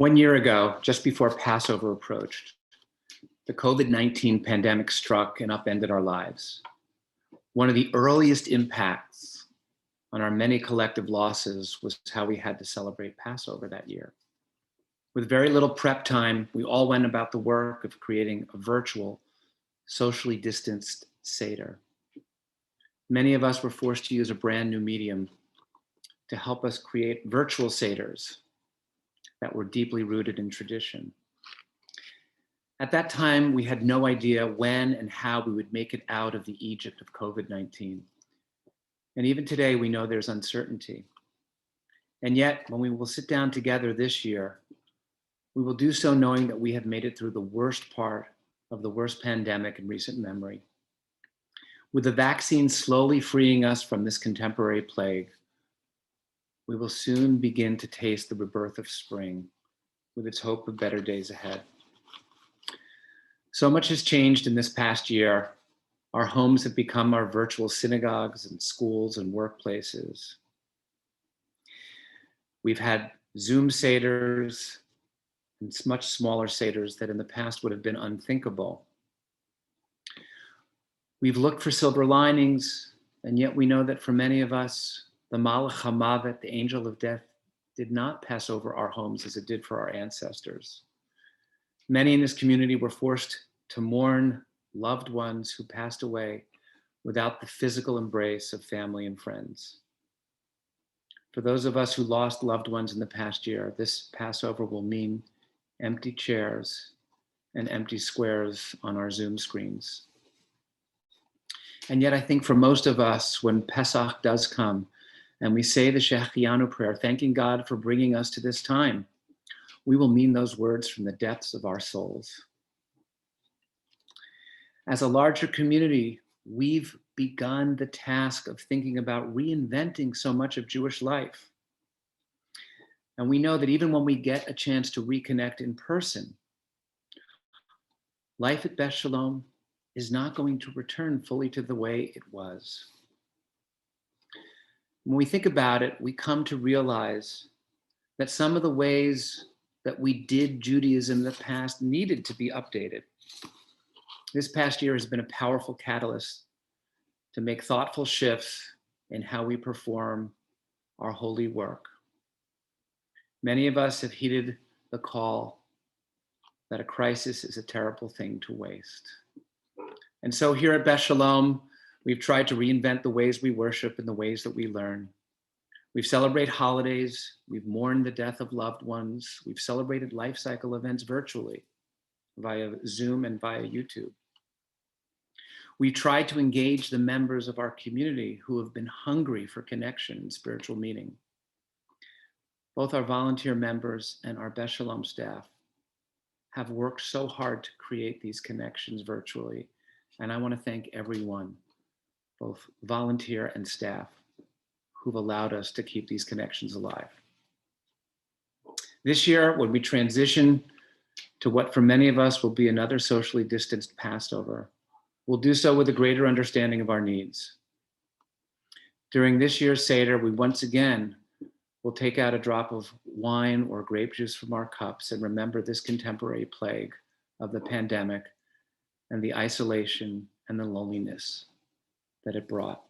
1 year ago, just before Passover approached, the COVID-19 pandemic struck and upended our lives. One of the earliest impacts on our many collective losses was how we had to celebrate Passover that year. With very little prep time, we all went about the work of creating a virtual, socially distanced Seder. Many of us were forced to use a brand new medium to help us create virtual Seders that were deeply rooted in tradition. At that time, we had no idea when and how we would make it out of the Egypt of COVID-19. And even today, we know there's uncertainty. And yet, when we will sit down together this year, we will do so knowing that we have made it through the worst part of the worst pandemic in recent memory. With the vaccine slowly freeing us from this contemporary plague, we will soon begin to taste the rebirth of spring with its hope of better days ahead. So much has changed in this past year. Our homes have become our virtual synagogues and schools and workplaces. We've had Zoom Seders and much smaller Seders that in the past would have been unthinkable. We've looked for silver linings, and yet we know that for many of us, the Malach HaMavet, the angel of death, did not pass over our homes as it did for our ancestors. Many in this community were forced to mourn loved ones who passed away without the physical embrace of family and friends. For those of us who lost loved ones in the past year, this Passover will mean empty chairs and empty squares on our Zoom screens. And yet I think for most of us, when Pesach does come, and we say the Shechianu prayer, thanking God for bringing us to this time, we will mean those words from the depths of our souls. As a larger community, we've begun the task of thinking about reinventing so much of Jewish life. And we know that even when we get a chance to reconnect in person, life at Beth Shalom is not going to return fully to the way it was. When we think about it, we come to realize that some of the ways that we did Judaism in the past needed to be updated. This past year has been a powerful catalyst to make thoughtful shifts in how we perform our holy work. Many of us have heeded the call that a crisis is a terrible thing to waste. And so here at Beth Shalom, we've tried to reinvent the ways we worship and the ways that we learn. We've celebrated holidays, we've mourned the death of loved ones, we've celebrated life cycle events virtually via Zoom and via YouTube. We tried to engage the members of our community who have been hungry for connection and spiritual meaning. Both our volunteer members and our Beth Shalom staff have worked so hard to create these connections virtually. And I want to thank everyone, both volunteer and staff, who've allowed us to keep these connections alive. This year, when we transition to what for many of us will be another socially distanced Passover, we'll do so with a greater understanding of our needs. During this year's Seder, we once again will take out a drop of wine or grape juice from our cups and remember this contemporary plague of the pandemic and the isolation and the loneliness that it brought.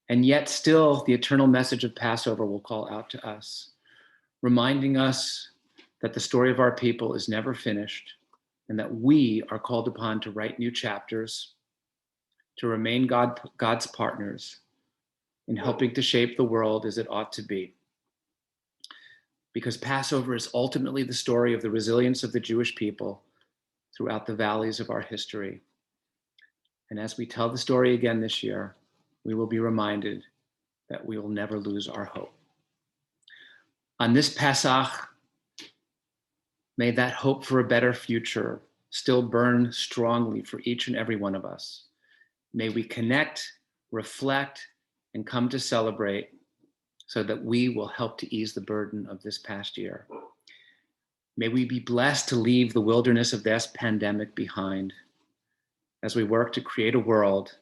And yet still, the eternal message of Passover will call out to us, reminding us that the story of our people is never finished and that we are called upon to write new chapters, to remain God's partners in helping to shape the world as it ought to be. Because Passover is ultimately the story of the resilience of the Jewish people throughout the valleys of our history. And as we tell the story again this year, we will be reminded that we will never lose our hope. On this Pesach, may that hope for a better future still burn strongly for each and every one of us. May we connect, reflect, and come to celebrate so that we will help to ease the burden of this past year. May we be blessed to leave the wilderness of this pandemic behind as we work to create a world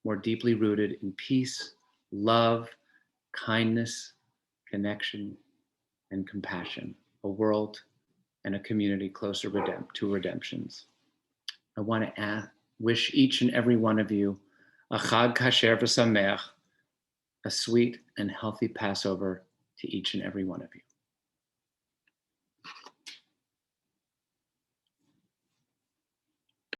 more deeply rooted in peace, love, kindness, connection, and compassion. a world, and a community closer to redemptions. I want to wish each and every one of you a Chag Kasher V'Sameach, a sweet and healthy Passover to each and every one of you.